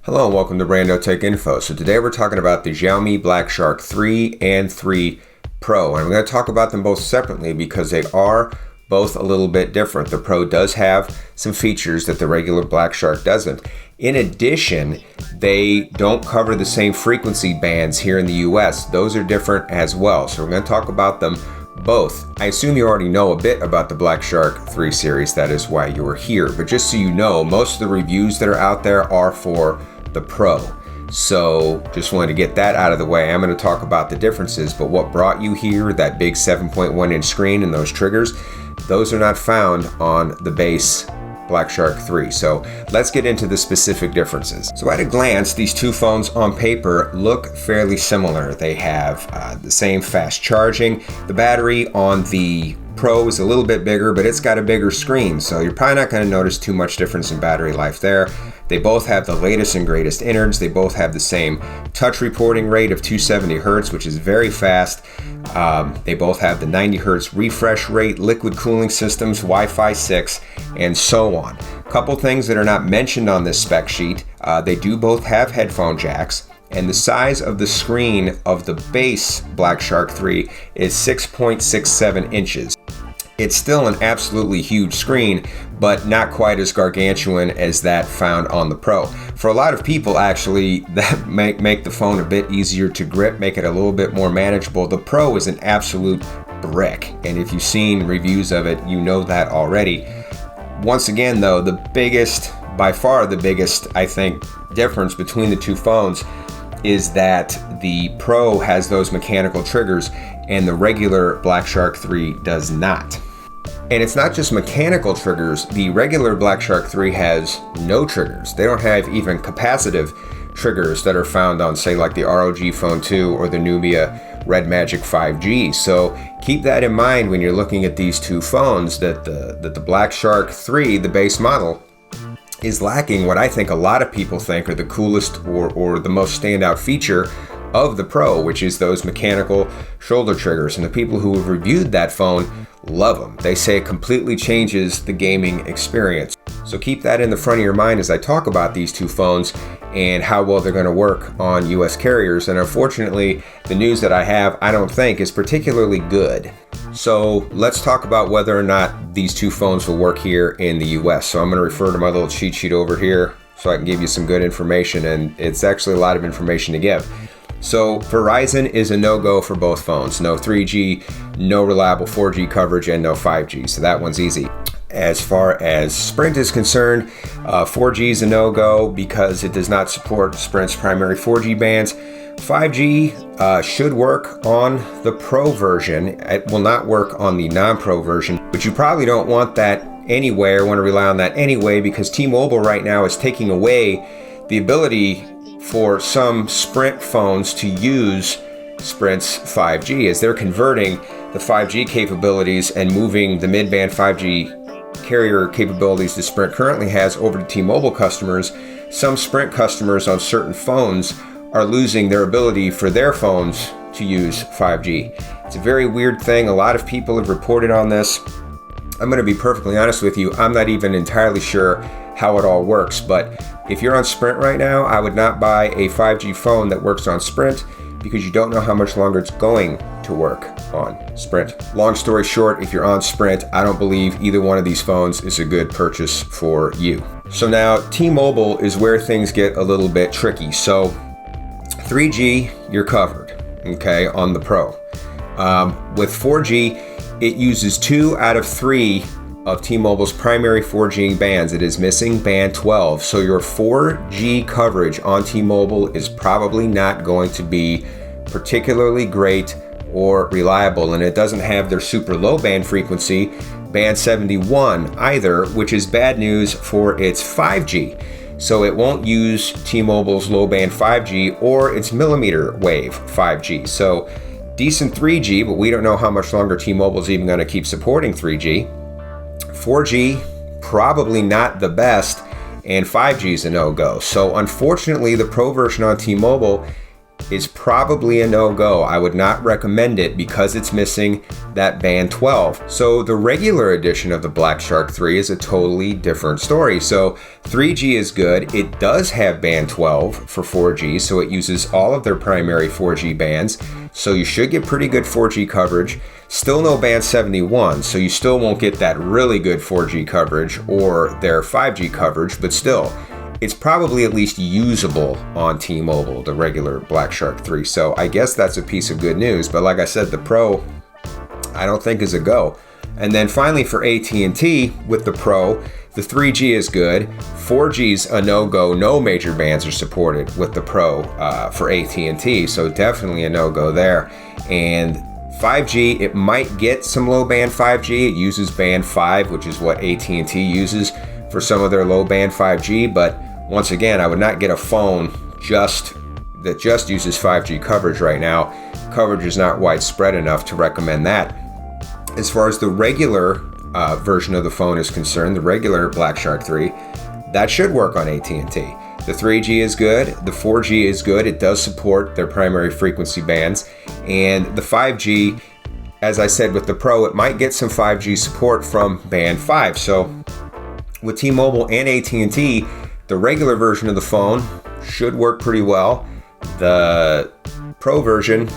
Hello and welcome to Brando Tech Info. So today we're talking about the Xiaomi Black Shark 3 and 3 Pro. And I'm going to talk about them both separately because they are both a little bit different. The Pro does have some features that the regular Black Shark doesn't. In addition, they don't cover the same frequency bands here in the US. Those are different as well. So we're going to talk about them both. I assume you already know a bit about the Black Shark 3 series. That is why you are here. But just so you know, most of the reviews that are out there are for the Pro. So just wanted to get that out of the way. I'm going to talk about the differences, but what brought you here, that big 7.1 inch screen and those triggers, those are not found on the base Black Shark 3. So let's get into the specific differences. So at a glance, these two phones on paper look fairly similar. They have the same fast charging. The battery on the Pro is a little bit bigger, but it's got a bigger screen, so you're probably not going to notice too much difference in battery life there. They both have the latest and greatest innards. They both have the same touch reporting rate of 270 Hz, which is very fast. They both have the 90 Hz refresh rate, liquid cooling systems, Wi-Fi 6, and so on. A couple things that are not mentioned on this spec sheet. They do both have headphone jacks. And the size of the screen of the base Black Shark 3 is 6.67 inches. It's still an absolutely huge screen, but not quite as gargantuan as that found on the Pro. For a lot of people, actually, that make the phone a bit easier to grip, make it a little bit more manageable. The Pro is an absolute brick, and if you've seen reviews of it, you know that already. Once again, though, by far the biggest, I think, difference between the two phones is that the Pro has those mechanical triggers and the regular Black Shark 3 does not. And it's not just mechanical triggers. The regular Black Shark 3 has no triggers. They don't have even capacitive triggers that are found on, say, like the ROG Phone 2 or the Nubia Red Magic 5G. So keep that in mind when you're looking at these two phones, that the Black Shark 3, the base model, is lacking what I think a lot of people think are the coolest or the most standout feature of the Pro, which is those mechanical shoulder triggers. And the people who have reviewed that phone love them. They say it completely changes the gaming experience. So keep that in the front of your mind as I talk about these two phones and how well they're going to work on US carriers. And unfortunately, the news that I have, I don't think is particularly good. So let's talk about whether or not these two phones will work here in the US. So I'm going to refer to my little cheat sheet over here so I can give you some good information, and it's actually a lot of information to give. So Verizon is a no-go for both phones. No 3G, no reliable 4G coverage, and no 5G. So that one's easy. As far as Sprint is concerned, 4G is a no-go because it does not support Sprint's primary 4G bands. 5G should work on the Pro version. It will not work on the non-Pro version, but you probably don't want that anyway or want to rely on that anyway, because T-Mobile right now is taking away the ability for some Sprint phones to use Sprint's 5G as they're converting the 5G capabilities and moving the mid-band 5G carrier capabilities that Sprint currently has over to T-Mobile customers. Some Sprint customers on certain phones are losing their ability for their phones to use 5G. It's a very weird thing. A lot of people have reported on this. I'm going to be perfectly honest with you. I'm not even entirely sure how it all works, but if you're on Sprint right now, I would not buy a 5G phone that works on Sprint because you don't know how much longer it's going to work on Sprint. Long story short, if you're on Sprint, I don't believe either one of these phones is a good purchase for you. So now T-Mobile is where things get a little bit tricky. So 3G, you're covered, okay, on the Pro. With 4G, it uses 2 out of 3 of T-Mobile's primary 4G bands. It is missing band 12. So your 4G coverage on T-Mobile is probably not going to be particularly great or reliable. And it doesn't have their super low band frequency, band 71 either, which is bad news for its 5G. So it won't use T-Mobile's low band 5G or its millimeter wave 5G. So decent 3G, but we don't know how much longer T-Mobile's even going to keep supporting 3G. 4G, probably not the best, and 5G is a no-go. So unfortunately, the Pro version on T-Mobile is probably a no-go. I would not recommend it because it's missing that band 12. So the regular edition of the Black Shark 3 is a totally different story. So 3G is good. It does have band 12 for 4G, so it uses all of their primary 4G bands. So you should get pretty good 4G coverage. Still no band 71, so you still won't get that really good 4G coverage or their 5G coverage, but still, it's probably at least usable on T-Mobile, the regular Black Shark 3. So I guess that's a piece of good news. But like I said, the Pro, I don't think is a go. And then finally for AT&T with the Pro, the 3G is good. 4G's a no-go. No major bands are supported with the Pro for AT&T. So definitely a no-go there. And 5G, it might get some low-band 5G. It uses band 5, which is what AT&T uses for some of their low-band 5G, but once again, I would not get a phone that just uses 5G coverage right now. Coverage is not widespread enough to recommend that. As far as the regular version of the phone is concerned, the regular Black Shark 3, that should work on AT&T. The 3G is good, the 4G is good. It does support their primary frequency bands, and the 5G, as I said with the Pro, it might get some 5G support from band 5. So with T-Mobile and AT&T, the regular version of the phone should work pretty well. The Pro version,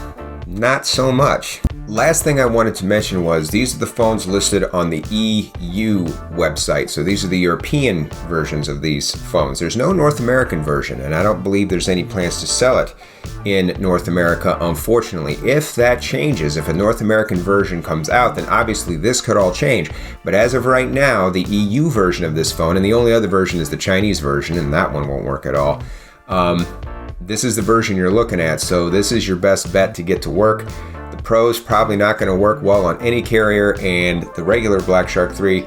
not so much. Last thing I wanted to mention was these are the phones listed on the EU website. So these are the European versions of these phones. There's no North American version, and I don't believe there's any plans to sell it in North America, unfortunately. If that changes, if a North American version comes out, then obviously this could all change. But as of right now, the EU version of this phone, and the only other version is the Chinese version, and that one won't work at all. This is the version you're looking at, so this is your best bet to get to work. The Pro's probably not going to work well on any carrier, and the regular Black Shark 3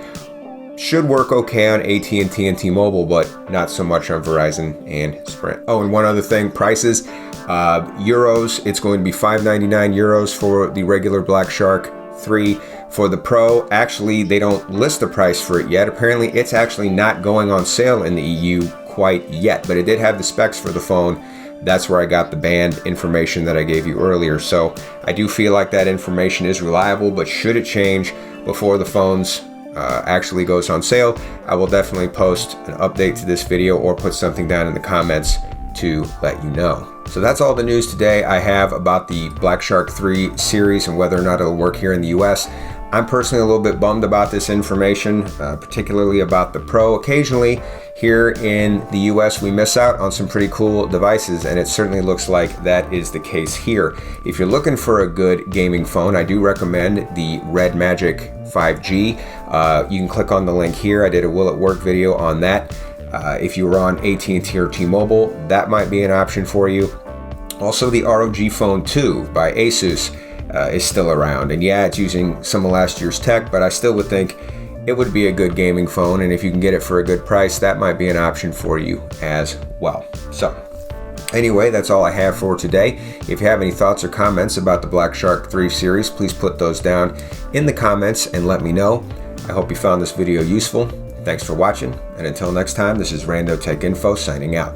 should work okay on AT&T and T-Mobile, but not so much on Verizon and Sprint. Oh, and one other thing, prices. Euros, it's going to be €5.99 for the regular Black Shark 3. For the Pro, actually, they don't list a price for it yet. Apparently, it's actually not going on sale in the EU quite yet, but it did have the specs for the phone. That's where I got the band information that I gave you earlier. So I do feel like that information is reliable, but should it change before the phones actually goes on sale, I will definitely post an update to this video or put something down in the comments to let you know. So that's all the news today I have about the Black Shark 3 series and whether or not it'll work here in the US. I'm personally a little bit bummed about this information, particularly about the Pro. Occasionally here in the US we miss out on some pretty cool devices, and it certainly looks like that is the case here. If you're looking for a good gaming phone, I do recommend the Red Magic 5G. You can click on the link here. I did a Will It Work video on that. If you were on AT&T or T-Mobile, that might be an option for you. Also, the ROG Phone 2 by Asus is still around, and yeah, it's using some of last year's tech, but I still would think it would be a good gaming phone, and if you can get it for a good price, that might be an option for you as well. So anyway, that's all I have for today. If you have any thoughts or comments about the Black Shark 3 series, please put those down in the comments and let me know. I hope you found this video useful. Thanks for watching, and until next time, this is Rando Tech Info signing out.